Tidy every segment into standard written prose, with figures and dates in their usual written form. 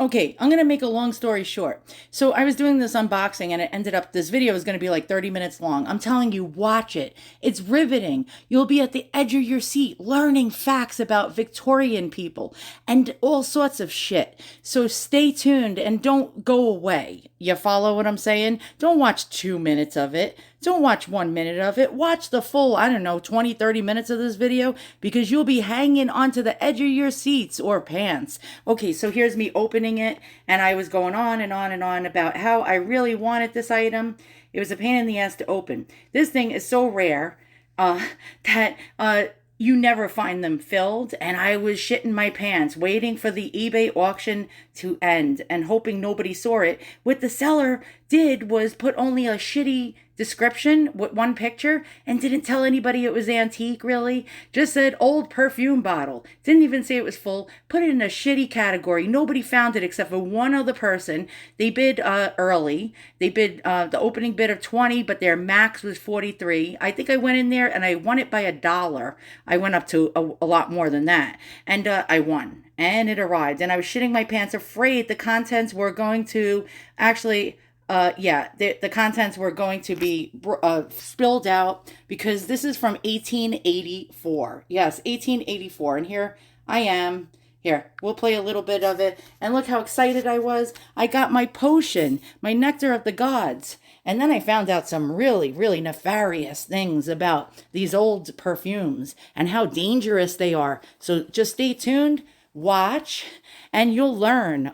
Okay, I'm going to make a long story short. So I was doing this unboxing and it ended up, this video is going to be like 30 minutes long. I'm telling you, watch it. It's riveting. You'll be at the edge of your seat learning facts about Victorian people and all sorts of shit. So stay tuned and don't go away. You follow what I'm saying? Don't watch 2 minutes of it. Don't watch 1 minute of it. Watch the full, I don't know, 20, 30 minutes of this video because you'll be hanging onto the edge of your seats or pants. Okay, so here's me opening it, and I was going on and on and on about how I really wanted this item. It was a pain in the ass to open. This thing is so rare that you never find them filled, and I was shitting my pants waiting for the eBay auction to end and hoping nobody saw it. What the seller did was put only a shitty description with one picture and didn't tell anybody it was antique, really. Just said old perfume bottle. Didn't even say it was full. Put it in a shitty category. Nobody found it except for one other person. They bid early. They bid the opening bid of 20, but their max was 43. I think I went in there and I won it by $1. I went up to a lot more than that. And I won. And it arrived. And I was shitting my pants, afraid the contents were going to actually... the contents were going to be spilled out because this is from 1884. Yes, 1884. And here I am. Here, we'll play a little bit of it. And look how excited I was. I got my potion, my nectar of the gods. And then I found out some really, really nefarious things about these old perfumes and how dangerous they are. So just stay tuned. Watch and you'll learn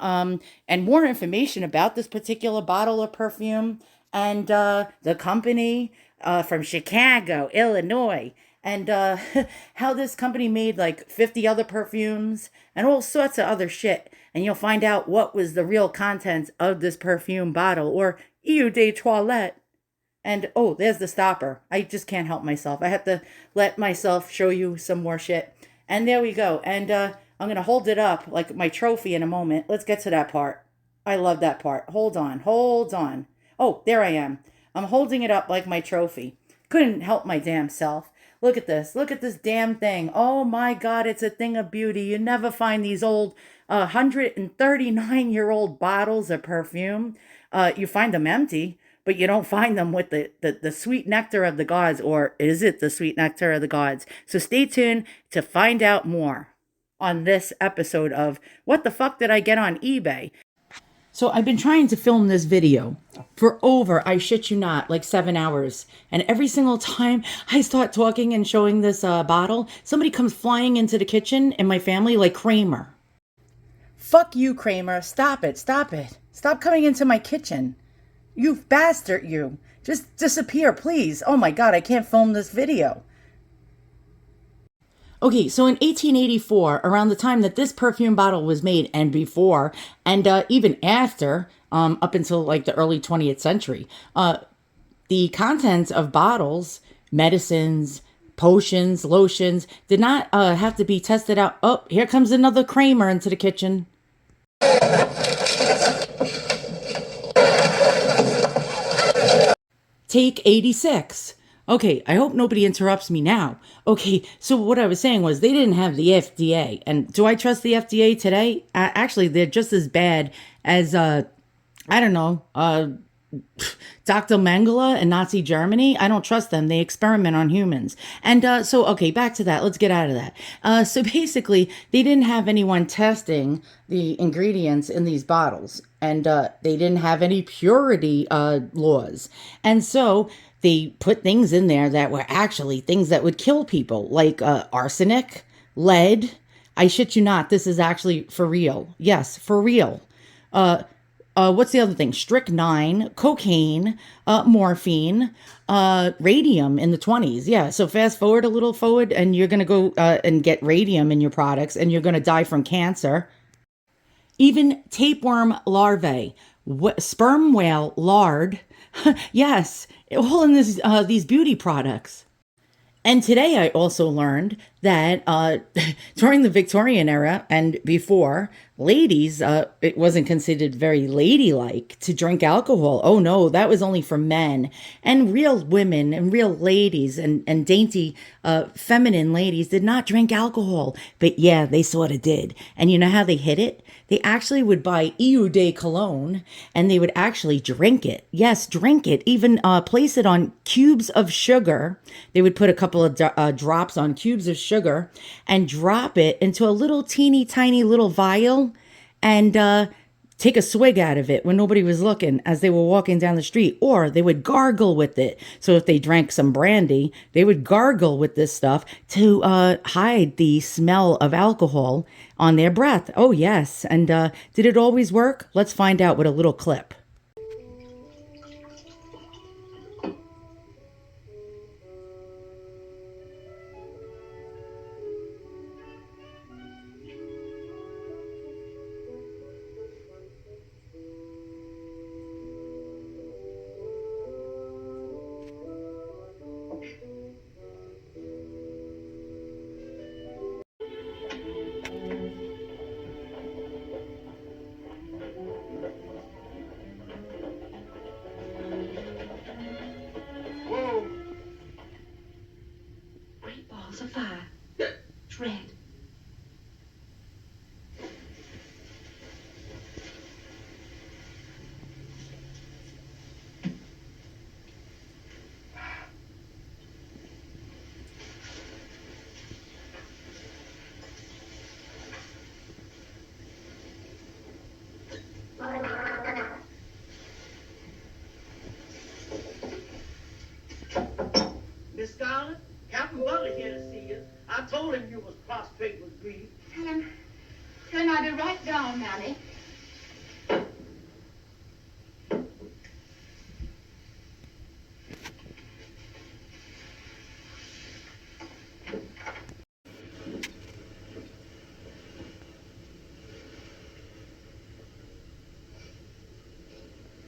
and more information about this particular bottle of perfume and the company from Chicago, Illinois, and how this company made like 50 other perfumes and all sorts of other shit. And you'll find out what was the real contents of this perfume bottle or eau de toilette. And oh, there's the stopper. I just can't help myself. I have to let myself show you some more shit. And there we go. And I'm going to hold it up like my trophy in a moment. Let's get to that part. I love that part. Hold on. Hold on. Oh, there I am. I'm holding it up like my trophy. Couldn't help my damn self. Look at this. Look at this damn thing. Oh my God, it's a thing of beauty. You never find these old 139-year-old bottles of perfume. You find them empty, but you don't find them with the sweet nectar of the gods. Or is it the sweet nectar of the gods? So stay tuned to find out more on this episode of What the Fuck Did I Get on eBay? So I've been trying to film this video for over, I shit you not, like 7 hours. And every single time I start talking and showing this bottle, somebody comes flying into the kitchen in my family like Kramer. Fuck you, Kramer. Stop it. Stop it. Stop coming into my kitchen. You bastard, you. Just disappear, please. Oh my God, I can't film this video. Okay, so in 1884, around the time that this perfume bottle was made, and before, and even after, up until like the early 20th century, the contents of bottles, medicines, potions, lotions, did not have to be tested out. Oh, here comes another Kramer into the kitchen. Take 86. Okay, I hope nobody interrupts me now. Okay, so what I was saying was they didn't have the FDA. And do I trust the FDA today? Actually, they're just as bad as, I don't know, Dr. Mengele in Nazi Germany. I don't trust them. They experiment on humans. And okay, back to that. Let's get out of that. So basically, they didn't have anyone testing the ingredients in these bottles. And they didn't have any purity laws. And so they put things in there that were actually things that would kill people, like arsenic, lead. I shit you not, this is actually for real. Yes, for real. What's the other thing? Strychnine, cocaine, morphine, radium in the 20s. Yeah, so fast forward a little forward, and you're going to go and get radium in your products, and you're going to die from cancer. Even tapeworm larvae, sperm whale lard. Yes, all in these beauty products. And today I also learned that during the Victorian era and before, ladies, it wasn't considered very ladylike to drink alcohol. Oh no, that was only for men. And real women and real ladies and dainty, feminine ladies did not drink alcohol. But yeah, they sort of did. And you know how they hid it? They actually would buy Eau de Cologne and they would actually drink it. Yes, drink it. Even place it on cubes of sugar. They would put a couple of drops on cubes of sugar and drop it into a little teeny tiny little vial and take a swig out of it when nobody was looking as they were walking down the street. Or they would gargle with it. So if they drank some brandy, they would gargle with this stuff to hide the smell of alcohol on their breath. Oh, yes. And did it always work? Let's find out with a little clip. Whoa! Great balls of fire. It's red. Miss Scarlett, Captain Butler here to see you. I told him you was prostrate with grief. Tell him I'll be right down, Mammy.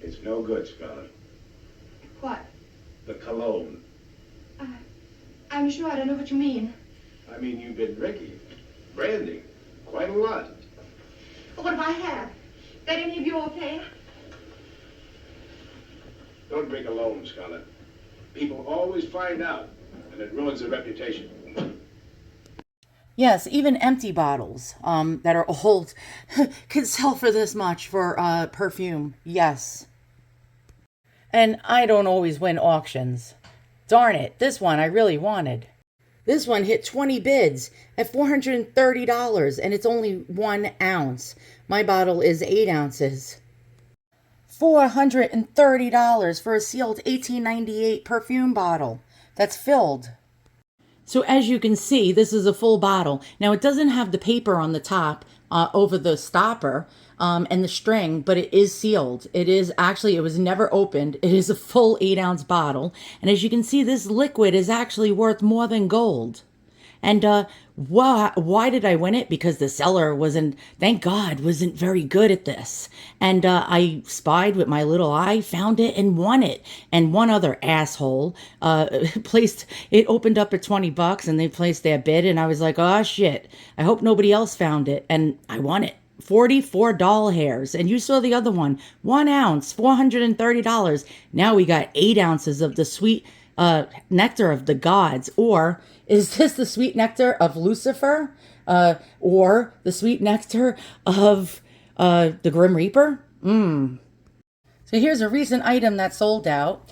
It's no good, Scarlett. What? The cologne. I'm sure I don't know what you mean. I mean, you've been drinking, brandy, quite a lot. But what if I have? That any of you okay? Don't drink alone, Scarlett. People always find out, and it ruins their reputation. Yes, even empty bottles that are old can sell for this much for perfume. Yes. And I don't always win auctions. Darn it, this one I really wanted. This one hit 20 bids at $430, and it's only 1 ounce. My bottle is 8 ounces. $430 for a sealed 1898 perfume bottle that's filled. So as you can see, this is a full bottle. Now it doesn't have the paper on the top over the stopper and the string, but it is sealed. It is actually, it was never opened. It is a full 8-ounce bottle. And as you can see, this liquid is actually worth more than gold. And why did I win it? Because the seller thank God, wasn't very good at this. And I spied with my little eye, found it, and won it. And one other asshole opened up at $20, and they placed their bid, and I was like, oh shit, I hope nobody else found it. And I won it. 44 doll hairs. And you saw the other one, 1 ounce, $430. Now we got 8 ounces of the sweet nectar of the gods. Or is this the sweet nectar of Lucifer? Or the sweet nectar of the Grim Reaper? So here's a recent item that sold out.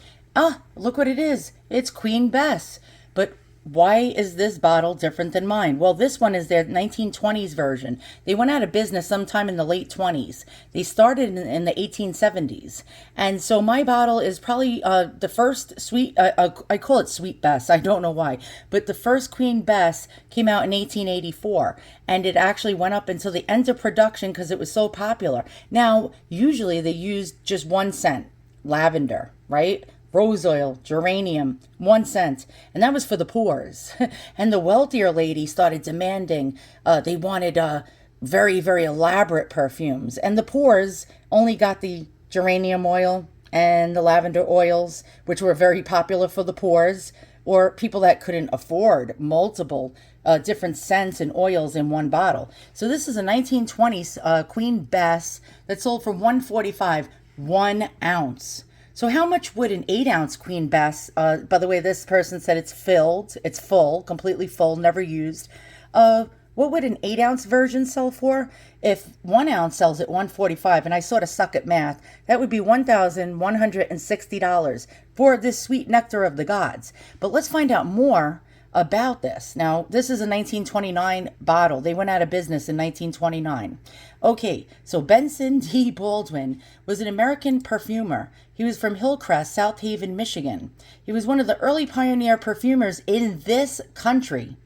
Look what it is. It's Queen Bess. But why is this bottle different than mine? Well, this one is their 1920s version. They went out of business sometime in the late 20s. They started in the 1870s. And so my bottle is probably the first sweet, I call it Sweet Bess. I don't know why. But the first Queen Bess came out in 1884. And it actually went up until the end of production because it was so popular. Now, usually they use just 1 scent, lavender, right? Rose oil, geranium, 1 cent. And that was for the poors. And the wealthier ladies started demanding, they wanted very, very elaborate perfumes. And the poors only got the geranium oil and the lavender oils, which were very popular for the poors. or people that couldn't afford multiple different scents and oils in one bottle. So this is a 1920s Queen Bess that sold for $145, 1 ounce. So how much would an 8 ounce Queen Bess, by the way, this person said it's filled, it's full, completely full, never used. What would an 8 ounce version sell for? If 1 ounce sells at $145, and I sort of suck at math, that would be $1,160 for this sweet nectar of the gods. But let's find out more about this. Now, this is a 1929 bottle. They went out of business in 1929. Okay, so Benson D. Baldwin was an American perfumer. He was from Hillcrest, South Haven, Michigan. He was one of the early pioneer perfumers in this country,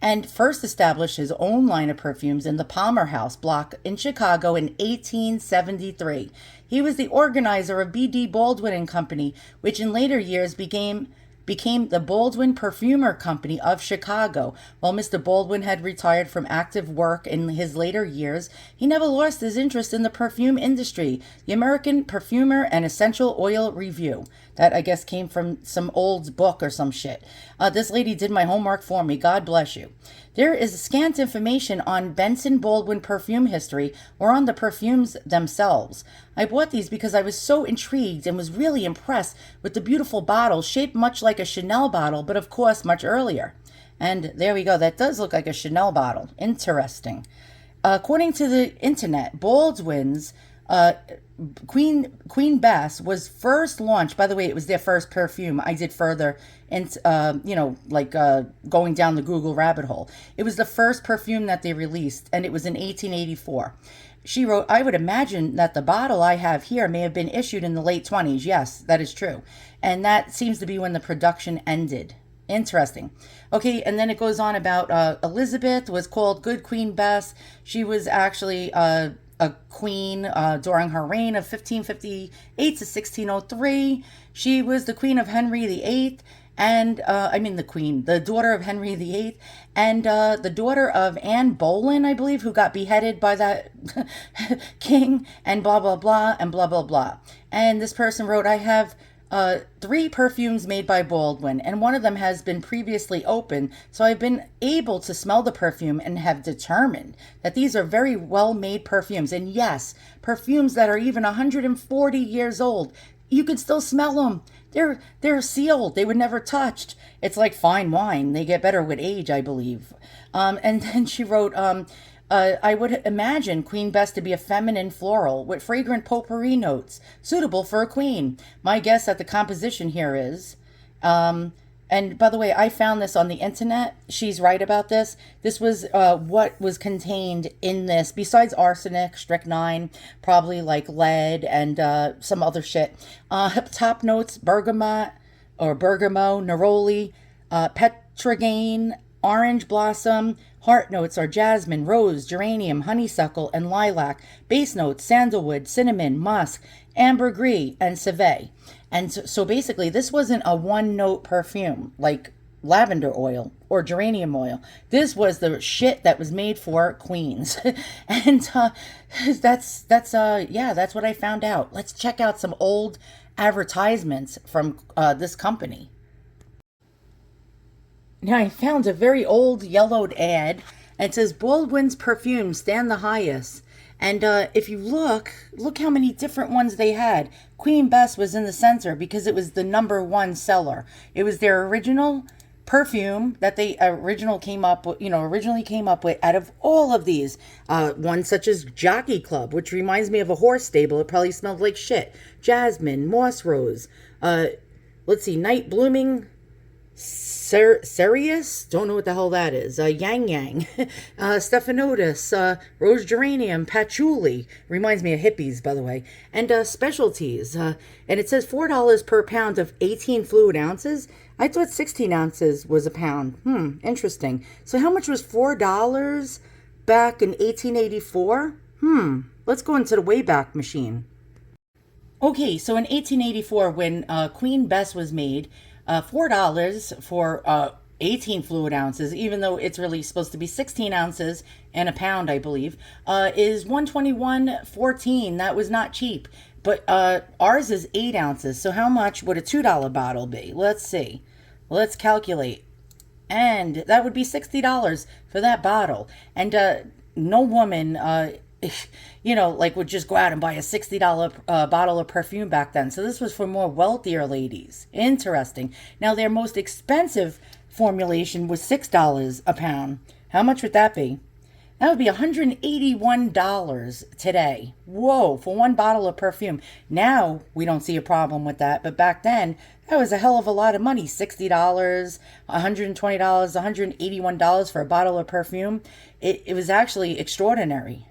and first established his own line of perfumes in the Palmer House block in Chicago in 1873. He was the organizer of B.D. Baldwin and Company, which in later years became the Baldwin Perfumer Company of Chicago. While Mr. Baldwin had retired from active work in his later years, he never lost his interest in the perfume industry. The American Perfumer and Essential Oil Review. That, I guess, came from some old book or some shit. This lady did my homework for me. God bless you. There is scant information on Benson Baldwin perfume history or on the perfumes themselves. I bought these because I was so intrigued and was really impressed with the beautiful bottle, shaped much like a Chanel bottle, but of course much earlier. And there we go. That does look like a Chanel bottle. Interesting. According to the internet, Baldwin's Queen Bess was first launched. By the way, it was their first perfume. I did further, and going down the Google rabbit hole. It was the first perfume that they released, and it was in 1884. She wrote, "I would imagine that the bottle I have here may have been issued in the late 20s. Yes, that is true. And that seems to be when the production ended." Interesting. Okay, and then it goes on about Elizabeth was called Good Queen Bess. She was actually a queen during her reign of 1558 to 1603. She was the queen of Henry VIII, and the daughter of Henry VIII, and the daughter of Anne Boleyn, I believe, who got beheaded by that king, and blah, blah, blah, and blah, blah, blah. And this person wrote, "I have 3 perfumes made by Baldwin, and one of them has been previously opened, so I've been able to smell the perfume and have determined that these are very well-made perfumes." And yes, perfumes that are even 140 years old, you can still smell them. They're sealed. They were never touched. It's like fine wine. They get better with age, I believe. And then she wrote, I would imagine Queen Bess to be a feminine floral with fragrant potpourri notes, suitable for a queen. My guess at the composition here is, and by the way, I found this on the internet. She's right about this. This was what was contained in this, besides arsenic, strychnine, probably like lead and some other shit. Top notes, bergamot or bergamot, neroli, petrogane, orange blossom. Heart notes are jasmine, rose, geranium, honeysuckle, and lilac. Base notes, sandalwood, cinnamon, musk, ambergris, and civet. And so basically, this wasn't a one-note perfume like lavender oil or geranium oil. This was the shit that was made for queens. And that's what I found out. Let's check out some old advertisements from this company. Now, I found a very old yellowed ad, and it says, "Baldwin's perfumes stand the highest." And if you look how many different ones they had. Queen Bess was in the center because it was the #1 seller. It was their original perfume that they originally came up with out of all of these. One such as Jockey Club, which reminds me of a horse stable. It probably smelled like shit. Jasmine, moss rose. Let's see, night blooming Cereus, don't know what the hell that is. Yang Yang, Stephanotis, Rose Geranium, Patchouli, reminds me of hippies, by the way, and specialties. And it says $4 per pound of 18 fluid ounces. I thought 16 ounces was a pound. Interesting. So how much was $4 back in 1884? Let's go into the Wayback Machine. Okay, so in 1884, when Queen Bess was made, $4 for 18 fluid ounces, even though it's really supposed to be 16 ounces and a pound, I believe, is $121.14. That was not cheap. But ours is 8 ounces. So how much would a $2 bottle be? Let's see. Let's calculate. And that would be $60 for that bottle. And no woman, like would just go out and buy a $60 bottle of perfume back then. So this was for more wealthier ladies. Interesting. Now their most expensive formulation was $6 a pound. How much would that be? That would be $181 today. Whoa, for one bottle of perfume. Now we don't see a problem with that, but back then that was a hell of a lot of money. $60, $120, $181 for a bottle of perfume. It was actually extraordinary.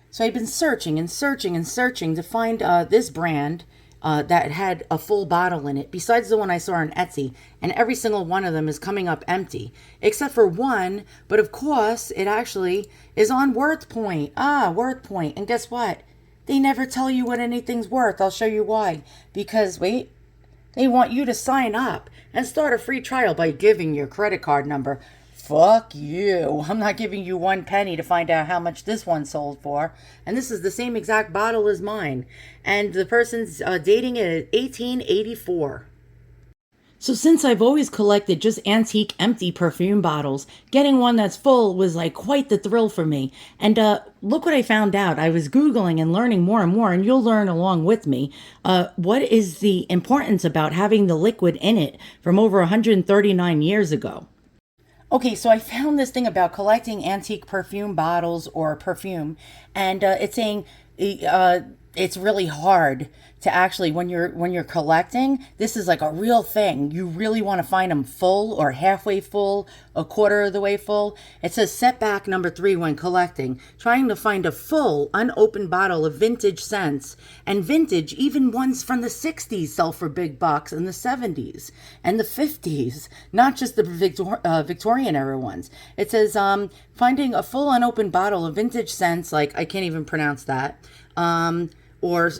So I've been searching and searching and searching to find this brand that had a full bottle in it, besides the one I saw on Etsy, and every single one of them is coming up empty, except for one, but of course, it actually is on WorthPoint. WorthPoint, and guess what? They never tell you what anything's worth. I'll show you why. Because, wait, they want you to sign up and start a free trial by giving your credit card number. Fuck you. I'm not giving you 1 penny to find out how much this one sold for. And this is the same exact bottle as mine. And the person's dating it at 1884. So since I've always collected just antique empty perfume bottles, getting one that's full was like quite the thrill for me. And look what I found out. I was Googling and learning more and more, and you'll learn along with me. What is the importance about having the liquid in it from over 139 years ago? Okay, so I found this thing about collecting antique perfume bottles or perfume, and it's saying it's really hard to actually, when you're collecting, this is like a real thing. You really want to find them full or halfway full, a quarter of the way full. It says setback number 3 when collecting, trying to find a full unopened bottle of vintage scents. And vintage, even ones from the 60s sell for big bucks, and the 70s and the 50s, not just the Victorian era ones. It says finding a full unopened bottle of vintage scents, like I can't even pronounce that, or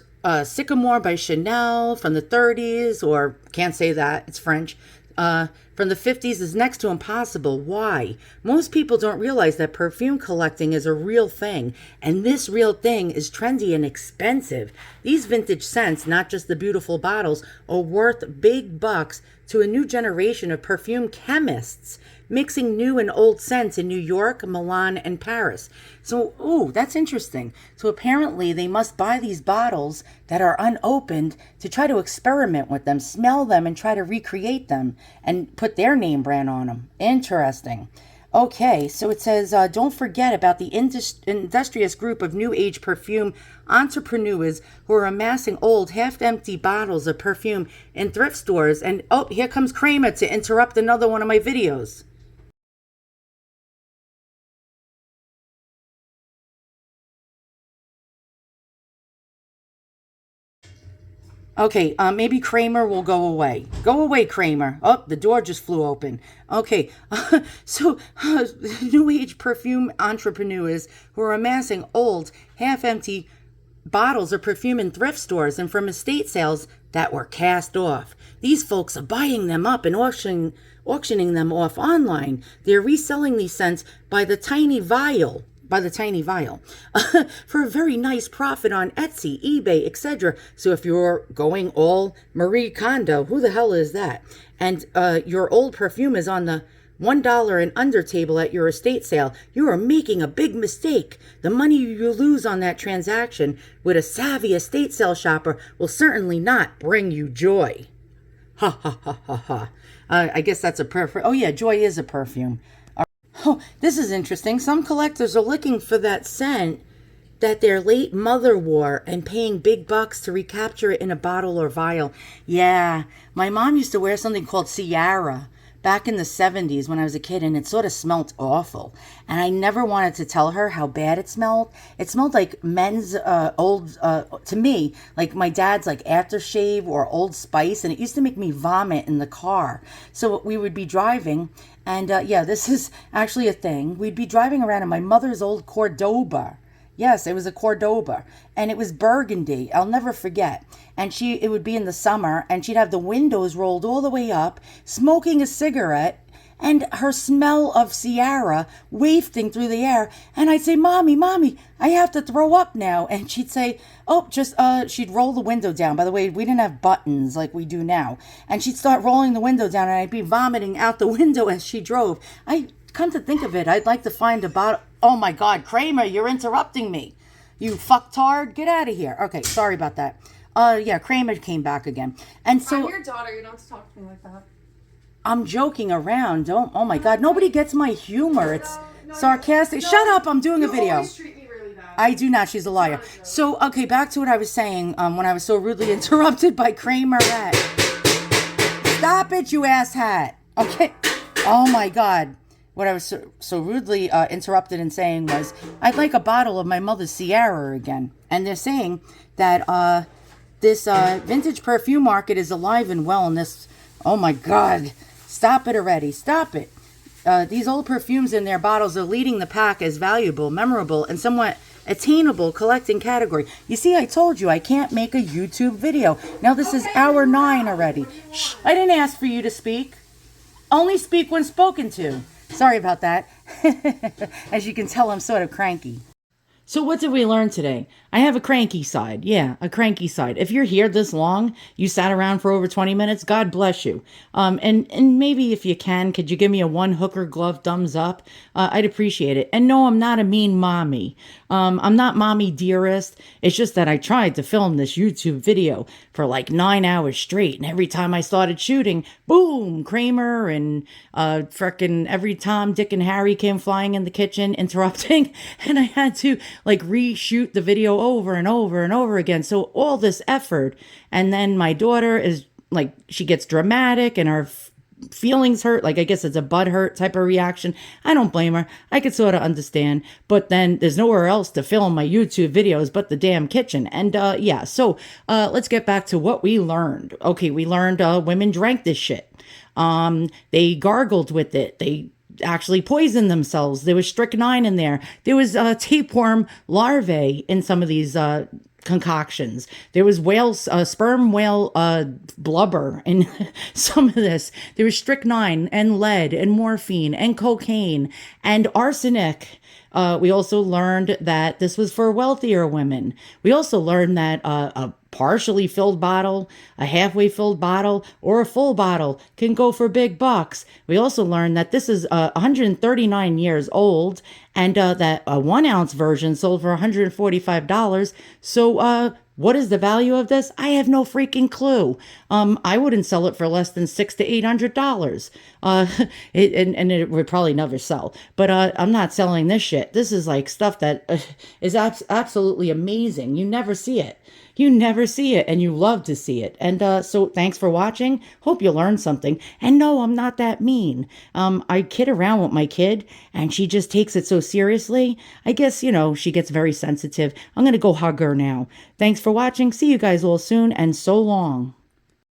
Sycamore by Chanel from the 30s, or can't say that, it's French, from the 50s is next to impossible. Why? Most people don't realize that perfume collecting is a real thing, and this real thing is trendy and expensive. These vintage scents, not just the beautiful bottles, are worth big bucks to a new generation of perfume chemists, mixing new and old scents in New York, Milan, and Paris. So, that's interesting. So apparently they must buy these bottles that are unopened to try to experiment with them, smell them, and try to recreate them and put their name brand on them. Interesting. Okay, so it says, don't forget about the industrious group of new age perfume entrepreneurs who are amassing old, half-empty bottles of perfume in thrift stores. And, here comes Kramer to interrupt another one of my videos. Okay, maybe Kramer will go away. Go away, Kramer. Oh, the door just flew open. Okay, so new age perfume entrepreneurs who are amassing old, half-empty bottles of perfume in thrift stores and from estate sales that were cast off. These folks are buying them up and auctioning them off online. They're reselling these scents by the tiny vial for a very nice profit on Etsy, eBay, etc. So if you're going all Marie Kondo, who the hell is that? And your old perfume is on the $1 and under table at your estate sale, you are making a big mistake. The money you lose on that transaction with a savvy estate sale shopper will certainly not bring you joy. Ha ha ha ha ha. I guess that's a perfume. Oh yeah, joy is a perfume. Oh, this is interesting. Some collectors are looking for that scent that their late mother wore and paying big bucks to recapture it in a bottle or vial. Yeah, my mom used to wear something called Ciara back in the 70s when I was a kid, and it sort of smelled awful. And I never wanted to tell her how bad it smelled. It smelled like men's to me, like my dad's like aftershave or Old Spice, and it used to make me vomit in the car. So we would be driving, and this is actually a thing. We'd be driving around in my mother's old Cordoba. Yes, it was a Cordoba, and it was burgundy. I'll never forget. And it would be in the summer, and she'd have the windows rolled all the way up, smoking a cigarette, and her smell of Sierra wafting through the air. And I'd say, Mommy, Mommy, I have to throw up now. And she'd say, oh, just, she'd roll the window down. By the way, we didn't have buttons like we do now. And she'd start rolling the window down, and I'd be vomiting out the window as she drove. Come to think of it, I'd like to find a bottle. Oh my God, Kramer, you're interrupting me. You fucktard, get out of here. Okay, sorry about that. Yeah, Kramer came back again. And so I'm your daughter, you don't have to talk to me like that. I'm joking around. Oh my God, nobody gets my humor. It's sarcastic. Shut up, I'm doing a video. You always treat me really bad. I do not, she's a liar. So, okay, back to what I was saying when I was so rudely interrupted by Kramer hat. Stop it, you ass hat. Okay. Oh my God. What I was so rudely interrupted in saying was, I'd like a bottle of my mother's Sierra again. And they're saying that this vintage perfume market is alive and well in this. Oh my God. Stop it already. Stop it. These old perfumes in their bottles are leading the pack as valuable, memorable, and somewhat attainable collecting category. You see, I told you I can't make a YouTube video. Now this is hour 9 already. Shh, I didn't ask for you to speak. Only speak when spoken to. Sorry about that. As you can tell, I'm sort of cranky. So what did we learn today? I have a cranky side. Yeah, a cranky side. If you're here this long, you sat around for over 20 minutes, God bless you. And maybe if you can, could you give me a 1 hooker glove thumbs up? I'd appreciate it. And no, I'm not a mean mommy. I'm not mommy dearest. It's just that I tried to film this YouTube video for like 9 hours straight. And every time I started shooting, boom, Kramer and frickin' every Tom, Dick, and Harry came flying in the kitchen, interrupting. And I had to like reshoot the video over and over and over again. So all this effort, and then my daughter is like, she gets dramatic and her feelings hurt. Like, I guess it's a butt hurt type of reaction. I don't blame her. I could sort of understand, but then there's nowhere else to film my YouTube videos but the damn kitchen. And yeah, so let's get back to what we learned. Okay, we learned women drank this shit. They gargled with it. They actually poisoned themselves. There was strychnine in there. There was tapeworm larvae in some of these concoctions. There was sperm whale blubber in some of this. There was strychnine and lead and morphine and cocaine and arsenic. We also learned that this was for wealthier women. We also learned that a partially filled bottle, a halfway filled bottle, or a full bottle can go for big bucks. We also learned that this is 139 years old, and that a 1 ounce version sold for $145. So what is the value of this? I have no freaking clue. I wouldn't sell it for less than $600 to $800. And it would probably never sell. But I'm not selling this shit. This is like stuff that is absolutely amazing. You never see it. You never see it, and you love to see it. And so thanks for watching. Hope you learned something. And no, I'm not that mean. I kid around with my kid, and she just takes it so seriously. I guess, you know, she gets very sensitive. I'm going to go hug her now. Thanks for watching. See you guys all soon, and so long.